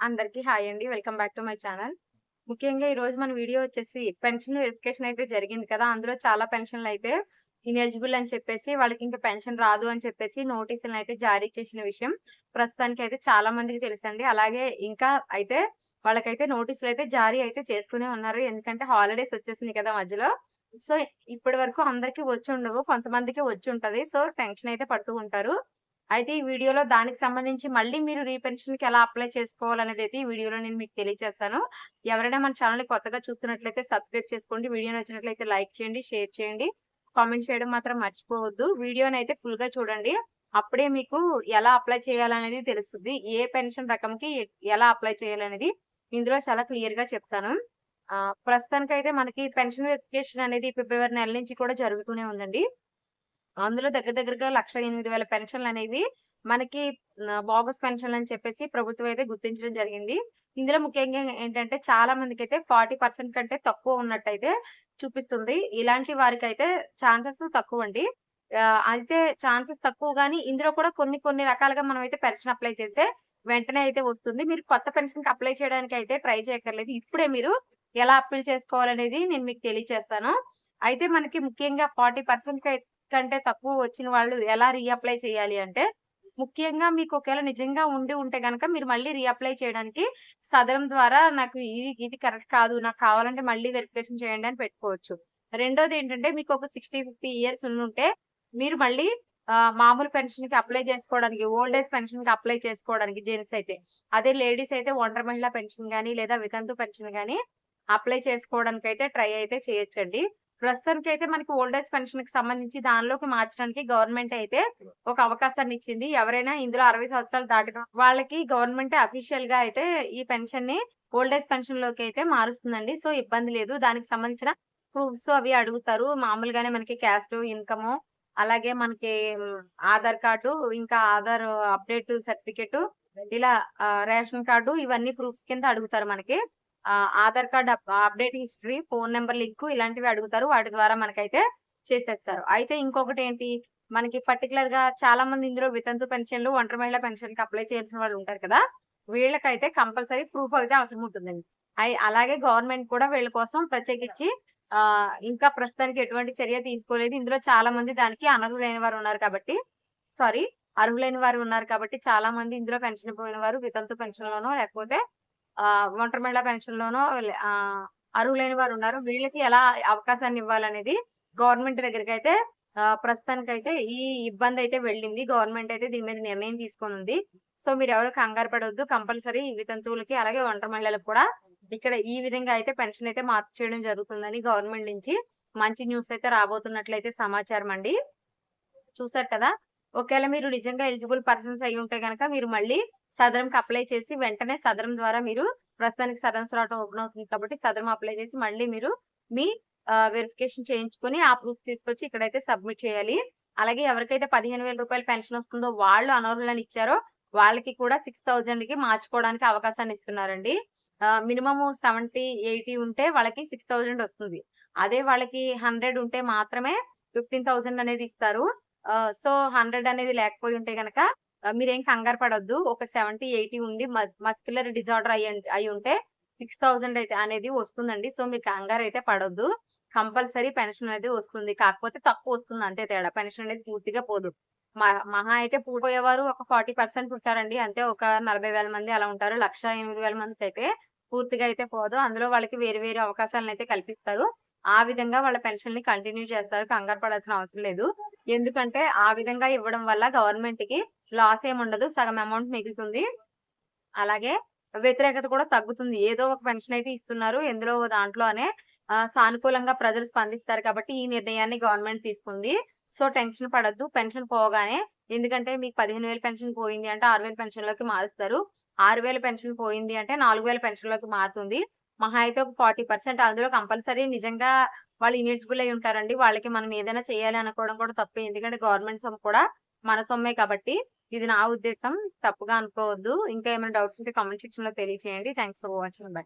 అందరికీ హాయ్ అండి. Welcome back to my channel. ముఖ్యంగా ఈరోజు మన వీడియో వచ్చేసి పెన్షన్ వెరిఫికేషన్ అయితే జరిగింది కదా! అందులో చాలా పెన్షన్‌లయితే ఇనెలిజిబుల్ అని చెప్పేసి వాళ్ళకి ఇంక పెన్షన్ రాదు అని చెప్పేసి నోటీసులనైతే జారీ చేసిన విషయం ప్రస్తుతానికైతే చాలా మందికి తెలుసండి. అలాగే ఇంకా అయితే వాళ్ళకైతే నోటీసులైతే జారీ అయితే చేస్తూనే ఉన్నారు. ఎందుకంటే హాలిడేస్ వచ్చేసినాయి కదా మధ్యలో. సో, ఇప్పటి వరకు అందరికి వచ్చుండవు. కొంతమందికి వచ్చుంటది. సో, టెన్షన్ అయితే పడుతూ ఉంటారు. అయితే ఈ వీడియోలో దానికి సంబంధించి మళ్ళీ మీరు రీపెన్షన్‌కి ఎలా అప్లై చేసుకోవాలనేదైతే ఈ వీడియోలో నేను మీకు తెలియజేస్తాను. ఎవరైనా మన ఛానెల్‌ని కొత్తగా చూస్తున్నట్లయితే సబ్స్క్రైబ్ చేసుకోండి. వీడియో నచ్చినట్లయితే లైక్ చేయండి, షేర్ చేయండి, కామెంట్ చేయడం మాత్రం మర్చిపోవద్దు. వీడియోనైతే ఫుల్‌గా చూడండి. అప్పుడే మీకు ఎలా అప్లై చేయాలనేది తెలుస్తది. ఏ పెన్షన్ రకంకి ఎలా అప్లై చేయాలనేది ఇందులో చాలా క్లియర్‌గా చెప్తాను. ప్రస్తుతానికైతే మనకి పెన్షన్ వెరిఫికేషన్ అనేది ఫిబ్రవరి నెల నుంచి కూడా జరుగుతూనే ఉందండి. అందులో దగ్గర దగ్గరగా 1,08,000 పెన్షన్‌లనేవి మనకి బోగస్ పెన్షన్‌లని చెప్పేసి ప్రభుత్వం అయితే గుర్తించడం జరిగింది. ఇందులో ముఖ్యంగా ఏంటంటే చాలా మందికైతే 40% కంటే తక్కువ ఉన్నట్టయితే చూపిస్తుంది. ఇలాంటి వారికైతే ఛాన్సెస్ తక్కువండి. అయితే ఛాన్సెస్ తక్కువ గాని ఇందులో కూడా కొన్ని కొన్ని రకాలుగా మనమైతే పెన్షన్ అప్లై చేస్తే వెంటనే అయితే వస్తుంది. మీరు కొత్త పెన్షన్‌కి అప్లై చేయడానికైతే ట్రై చేయక్కర్లేదు. ఇప్పుడే మీరు ఎలా అప్పీల్ చేసుకోవాలనేది నేను మీకు తెలియచేస్తాను. అయితే మనకి ముఖ్యంగా 40% కంటే తక్కువ వచ్చిన వాళ్ళు ఎలా రీఅప్లై చేయాలి అంటే, ముఖ్యంగా మీకు ఒకవేళ నిజంగా ఉంటే గనక మీరు మళ్ళీ రీఅప్లై చేయడానికి సదరం ద్వారా నాకు ఇది కరెక్ట్ కాదు. నాకు కావాలంటే మళ్ళీ వెరిఫికేషన్ చేయండి అని పెట్టుకోవచ్చు. రెండోదేంటంటే మీకొక 60, 50 ఇయర్స్ ఉండుంటే మీరు మళ్ళీ మామూలు పెన్షన్‌కి అప్లై చేసుకోవడానికి ఓల్డ్ ఏజ్ పెన్షన్‌కి అప్లై చేసుకోవడానికి జెంట్స్ అయితే. అదే లేడీస్ అయితే ఒంటరి మహిళా పెన్షన్ గాని, లేదా వితంతు పెన్షన్ గాని అప్లై చేసుకోవడానికైతే ట్రై అయితే చేయొచ్చండి. ప్రస్తుతానికైతే మనకి ఓల్డ్ ఏజ్ పెన్షన్‌కి సంబంధించి దానిలోకి మార్చడానికి గవర్నమెంట్ అయితే ఒక అవకాశాన్ని ఇచ్చింది. ఎవరైనా ఇందులో 60 సంవత్సరాలు దాటిన వాళ్ళకి గవర్నమెంటే అఫీషియల్‌గా అయితే ఈ పెన్షన్‌ని ఓల్డ్ ఏజ్ పెన్షన్‌లోకి అయితే మారుస్తుందండి. సో, ఇబ్బంది లేదు. దానికి సంబంధించిన ప్రూఫ్స్ అవి అడుగుతారు. మామూలుగానే మనకి క్యాస్ట్, ఇన్‌కము అలాగే మనకి ఆధార్ కార్డు, ఇంకా ఆధార్ అప్‌డేట్ సర్టిఫికేటు ఇలా రేషన్ కార్డు ఇవన్నీ ప్రూఫ్స్ కింద అడుగుతారు మనకి. Aadhaar card update history, phone number link ఇలాంటివి అడుగుతారు. వాటి ద్వారా మనకైతే చేసేస్తారు. అయితే ఇంకొకటేంటి మనకి పర్టిక్యులర్‌గా చాలా మంది ఇందులో వితంతు పెన్షన్‌లు, ఒంటరి మహిళా పెన్షన్‌కి అప్లై చేయాల్సిన వాళ్ళు ఉంటారు కదా! వీళ్ళకైతే కంపల్సరీ ప్రూఫ్ అయితే అవసరం ఉంటుందండి. అలాగే గవర్నమెంట్ కూడా వీళ్ళ కోసం ప్రత్యేకించి ఇంకా ప్రస్తుతానికి ఎటువంటి చర్య తీసుకోలేదు. ఇందులో చాలా మంది దానికి అనర్హులైన వారు ఉన్నారు కాబట్టి సారీ అర్హులైన వారు ఉన్నారు కాబట్టి చాలా మంది ఇందులో పెన్షన్ పోయిన వారు వితంతు పెన్షన్‌లోనో లేకపోతే ఒంటరి మహిళా పెన్షన్‌లోనో అర్హులైన వారున్నారు. వీళ్ళకి ఎలా అవకాశాన్ని ఇవ్వాలనేది గవర్నమెంట్ దగ్గరికైతే ప్రస్తుతానికైతే ఈ ఇబ్బందయితే వెళ్ళింది. గవర్నమెంట్ అయితే దీని మీద నిర్ణయం తీసుకొనుంది. సో, మీరెవరు కంగారు పడొద్దు. కంపల్సరీ ఈ వితంతువులకి అలాగే ఒంటరి మహిళలకు కూడా ఇక్కడ ఈ విధంగా అయితే పెన్షన్ అయితే మార్పు చేయడం జరుగుతుందని గవర్నమెంట్ నుంచి మంచి న్యూస్ అయితే రాబోతున్నట్లయితే సమాచారం అండి. చూసారు కదా! ఒకవేళ మీరు నిజంగా ఎలిజిబుల్ పర్సన్స్ అయ్యుంటే గనక మీరు మళ్ళీ సదరంకి అప్లై చేసి వెంటనే సదరం ద్వారా మీరు ప్రస్తుతానికి సదరం స్లాట్ ఓపెన్ అవుతుంది కాబట్టి సదరం అప్లై చేసి మళ్ళీ మీరు మీ వెరిఫికేషన్ చేయించుకొని ఆ ప్రూఫ్ తీసుకొచ్చి ఇక్కడైతే సబ్మిట్ చేయాలి. అలాగే ఎవరికైతే రూ. 15,000 పెన్షన్ వస్తుందో వాళ్ళు అనర్హులని ఇచ్చారో వాళ్ళకి కూడా 6,000కి మార్చుకోవడానికి అవకాశాన్ని ఇస్తున్నారండి. మినిమమ్ 70, 80 ఉంటే వాళ్ళకి 6,000 వస్తుంది. అదే వాళ్ళకి 100 ఉంటే మాత్రమే 15,000 అనేది ఇస్తారు. సో, 100 అనేది లేకపోయి ఉంటే గనక మీరేం కంగారు పడొద్దు. ఒక 70, 80 ఉండి మస్క్యులర్ డిజార్డర్ అయ్యుంటే 6,000 అయితే అనేది వస్తుందండి. సో, మీరు కంగారైతే పడొద్దు. కంపల్సరీ పెన్షన్ అనేది వస్తుంది. కాకపోతే తక్కువొస్తుంది అంతే తేడా. పెన్షన్ అనేది పూర్తిగా పోదు. మహా అయితే పోయేవారు ఒక 40% ఉంటారండి. అంటే ఒక 40,000 మంది అలా ఉంటారు. 1,08,000 మందికైతే పూర్తిగా అయితే పోదు. అందులో వాళ్ళకి వేరు వేరు అవకాశాలనైతే కల్పిస్తారు. ఆ విధంగా వాళ్ళ పెన్షన్‌ని కంటిన్యూ చేస్తారు. కంగారు పడాల్సిన అవసరం లేదు. ఎందుకంటే ఆ విధంగా ఇవ్వడం వల్ల గవర్నమెంట్‌కి లాస్ ఏముండదు. సగం అమౌంట్ మిగులుతుంది. అలాగే వ్యతిరేకత కూడా తగ్గుతుంది. ఏదో ఒక పెన్షన్ అయితే ఇస్తున్నారు. ఎందులో దాంట్లోనే సానుకూలంగా ప్రజలు స్పందిస్తారు కాబట్టి ఈ నిర్ణయాన్ని గవర్నమెంట్ తీసుకుంది. సో, టెన్షన్ పడొద్దు. పెన్షన్ పోగానే ఎందుకంటే మీకు 15,000 పెన్షన్ పోయింది అంటే 6,000 పెన్షన్‌లోకి మారుస్తారు. 6,000 పెన్షన్ పోయింది అంటే 4,000 పెన్షన్‌లోకి మారుతుంది. మహా అయితే ఒక 40% అందులో కంపల్సరీ నిజంగా వాళ్ళు ఇనెలిజిబుల్ అయ్యి ఉంటారండి. వాళ్ళకి మనం ఏదైనా చేయాలి అనుకోవడం కూడా తప్పే. ఎందుకంటే గవర్నమెంట్ సొమ్ము కూడా మన సొమ్మే కాబట్టి. ఇది నా ఉద్దేశం. తప్పుగా అనుకోవద్దు. ఇంకా ఏమైనా డౌట్స్ ఉంటే కామెంట్ సెక్షన్‌లో తెలియచేయండి. Thanks for watching. బై.